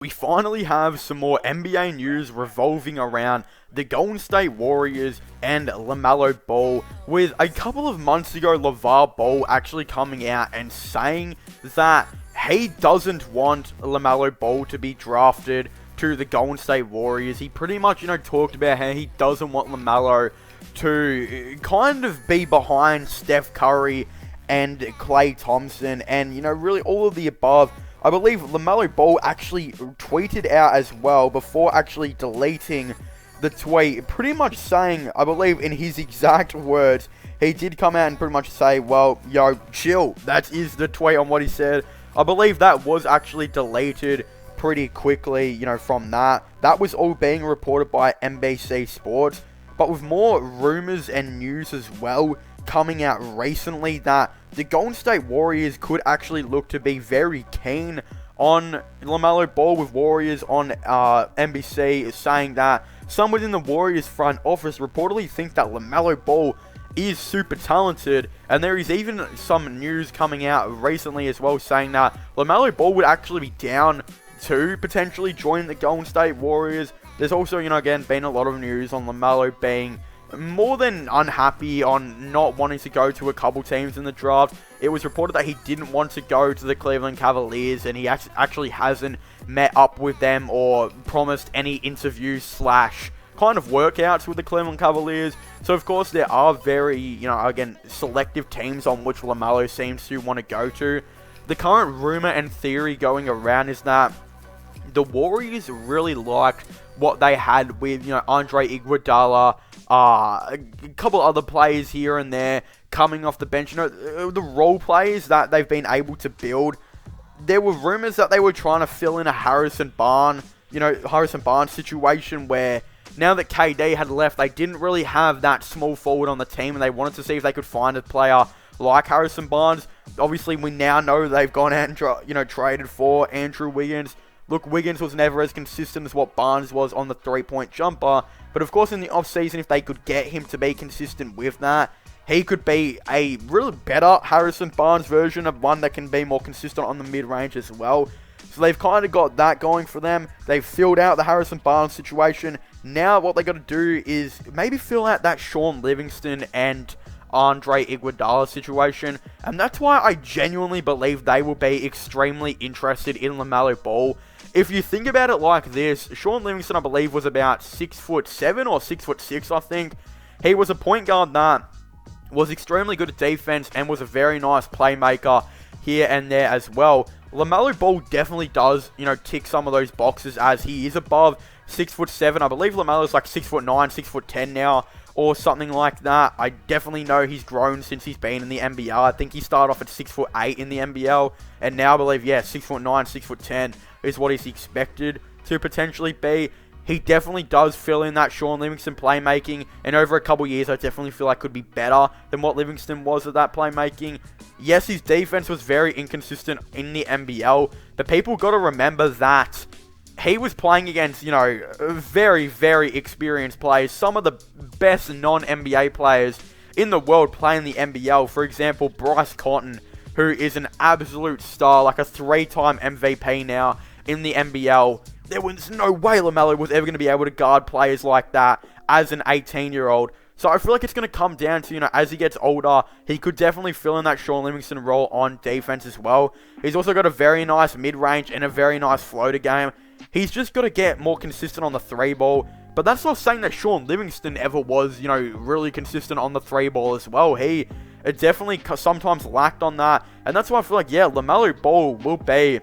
We finally have some more NBA news revolving around the Golden State Warriors and Lamelo Ball, with a couple of months ago LeVar Ball actually coming out and saying that he doesn't want Lamelo Ball to be drafted to the Golden State Warriors. He pretty much, talked about how he doesn't want Lamelo to kind of be behind Steph Curry and Klay Thompson and, really all of the above. I believe Lamelo Ball actually tweeted out as well before actually deleting the tweet, pretty much saying, I believe in his exact words, he did come out and pretty much say, well, yo, chill. That is the tweet on what he said. I believe that was actually deleted pretty quickly, from that. That was all being reported by NBC Sports, but with more rumors and news as well coming out recently that the Golden State Warriors could actually look to be very keen on Lamelo Ball, with Warriors on NBC saying that some within the Warriors front office reportedly think that Lamelo Ball is super talented, and there is even some news coming out recently as well saying that Lamelo Ball would actually be down to potentially join the Golden State Warriors. There's also, again, been a lot of news on Lamelo being more than unhappy on not wanting to go to a couple teams in the draft. It was reported that he didn't want to go to the Cleveland Cavaliers, and he actually hasn't met up with them or promised any interviews slash kind of workouts with the Cleveland Cavaliers. So of course there are very, again, selective teams on which Lamelo seems to want to go to. The current rumor and theory going around is that the Warriors really liked what they had with, Andre Iguodala, a couple other players here and there coming off the bench. The role players that they've been able to build. There were rumors that they were trying to fill in a Harrison Barnes situation where now that KD had left, they didn't really have that small forward on the team, and they wanted to see if they could find a player like Harrison Barnes. Obviously, we now know they've gone out and traded for Andrew Wiggins. Look, Wiggins was never as consistent as what Barnes was on the three-point jumper. But of course, in the offseason, if they could get him to be consistent with that, he could be a really better Harrison Barnes version of one that can be more consistent on the mid-range as well. So they've kind of got that going for them. They've filled out the Harrison Barnes situation. Now what they got to do is maybe fill out that Sean Livingston and Andre Iguodala situation. And that's why I genuinely believe they will be extremely interested in Lamelo Ball. If you think about it like this, Sean Livingston, I believe, was about 6'7" or 6'6", I think. He was a point guard that was extremely good at defense and was a very nice playmaker here and there as well. Lamelo Ball definitely does, tick some of those boxes, as he is above 6'7". I believe Lamelo's like 6'9", 6'10" now, or something like that. I definitely know he's grown since he's been in the NBL. I think he started off at 6'8" in the NBL, and now I believe, 6'9", 6'10" is what he's expected to potentially be. He definitely does fill in that Sean Livingston playmaking, and over a couple years, I definitely feel like could be better than what Livingston was at that playmaking. Yes, his defense was very inconsistent in the NBL, but people got to remember that he was playing against, very, very experienced players. Some of the best non-NBA players in the world play in the NBL. For example, Bryce Cotton, who is an absolute star, like a 3-time MVP now in the NBL. There was no way Lamelo was ever going to be able to guard players like that as an 18-year-old. So I feel like it's going to come down to, as he gets older, he could definitely fill in that Sean Livingston role on defense as well. He's also got a very nice mid-range and a very nice floater game. He's just got to get more consistent on the three ball. But that's not saying that Sean Livingston ever was, really consistent on the three ball as well. He definitely sometimes lacked on that. And that's why I feel like, Lamelo Ball will be,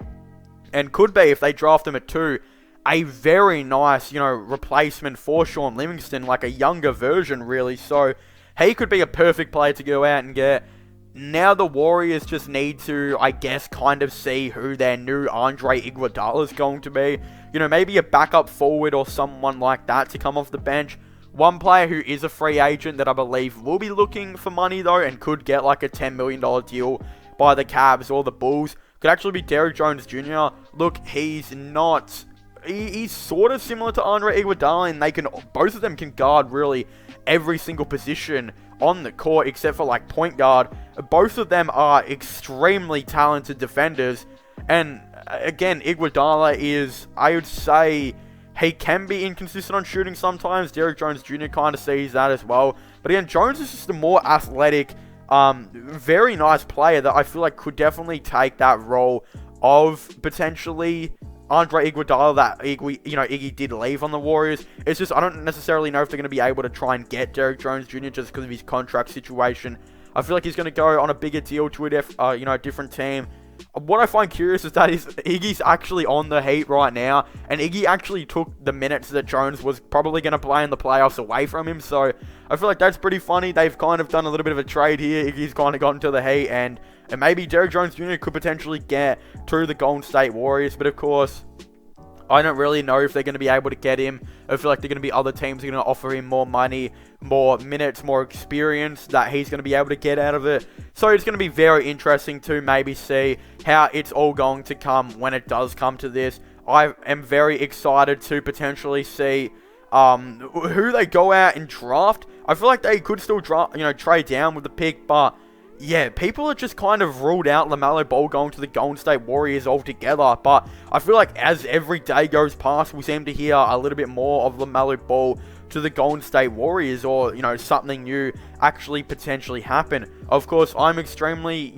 and could be if they draft him at 2, a very nice, replacement for Sean Livingston, like a younger version, really. So he could be a perfect player to go out and get. Now the Warriors just need to, I guess, kind of see who their new Andre Iguodala is going to be. Maybe a backup forward or someone like that to come off the bench. One player who is a free agent that I believe will be looking for money, though, and could get like a $10 million deal by the Cavs or the Bulls, could actually be Derrick Jones Jr. Look, he's not... He's sort of similar to Andre Iguodala, and both of them can guard really every single position on the court except for like point guard. Both of them are extremely talented defenders, and again, Iguodala is, I would say, he can be inconsistent on shooting sometimes. Derrick Jones Jr. kind of sees that as well. But again, Jones is just a more athletic, very nice player that I feel like could definitely take that role of potentially Andre Iguodala that Iggy did leave on the Warriors. It's just, I don't necessarily know if they're going to be able to try and get Derrick Jones Jr. just because of his contract situation. I feel like he's going to go on a bigger deal to a different team. What I find curious is that Iggy's actually on the Heat right now, and Iggy actually took the minutes that Jones was probably going to play in the playoffs away from him, so I feel like that's pretty funny. They've kind of done a little bit of a trade here. Iggy's kind of gotten to the Heat, and maybe Derrick Jones Jr. could potentially get to the Golden State Warriors, but of course, I don't really know if they're going to be able to get him. I feel like they're going to be other teams that are going to offer him more money, more minutes, more experience that he's going to be able to get out of it. So it's going to be very interesting to maybe see how it's all going to come when it does come to this. I am very excited to potentially see who they go out and draft. I feel like they could still trade down with the pick, but yeah, people are just kind of ruled out Lamelo Ball going to the Golden State Warriors altogether, but I feel like as every day goes past, we seem to hear a little bit more of Lamelo Ball to the Golden State Warriors, or, something new actually potentially happen. Of course, I'm extremely,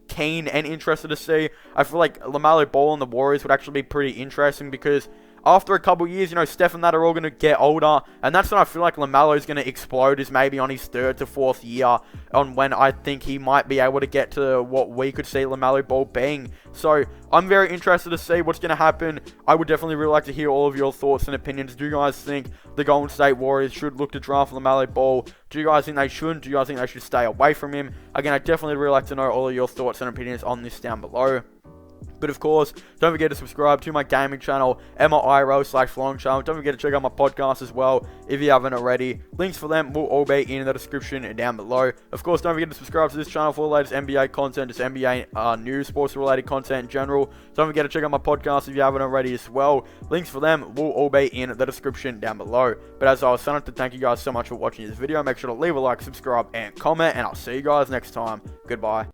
keen and interested to see. I feel like Lamelo Ball and the Warriors would actually be pretty interesting because after a couple years, Steph and that are all going to get older, and that's when I feel like LaMelo is going to explode, is maybe on his 3rd to 4th year, on when I think he might be able to get to what we could see LaMelo Ball being. So, I'm very interested to see what's going to happen. I would definitely really like to hear all of your thoughts and opinions. Do you guys think the Golden State Warriors should look to draft LaMelo Ball? Do you guys think they shouldn't? Do you guys think they should stay away from him? Again, I definitely really like to know all of your thoughts and opinions on this down below. But of course, don't forget to subscribe to my gaming channel, MIRO/Flong channel. Don't forget to check out my podcast as well, if you haven't already. Links for them will all be in the description down below. Of course, don't forget to subscribe to this channel for the latest NBA content, just NBA news, sports-related content in general. Don't forget to check out my podcast if you haven't already as well. Links for them will all be in the description down below. But as I was saying, to thank you guys so much for watching this video. Make sure to leave a like, subscribe, and comment, and I'll see you guys next time. Goodbye.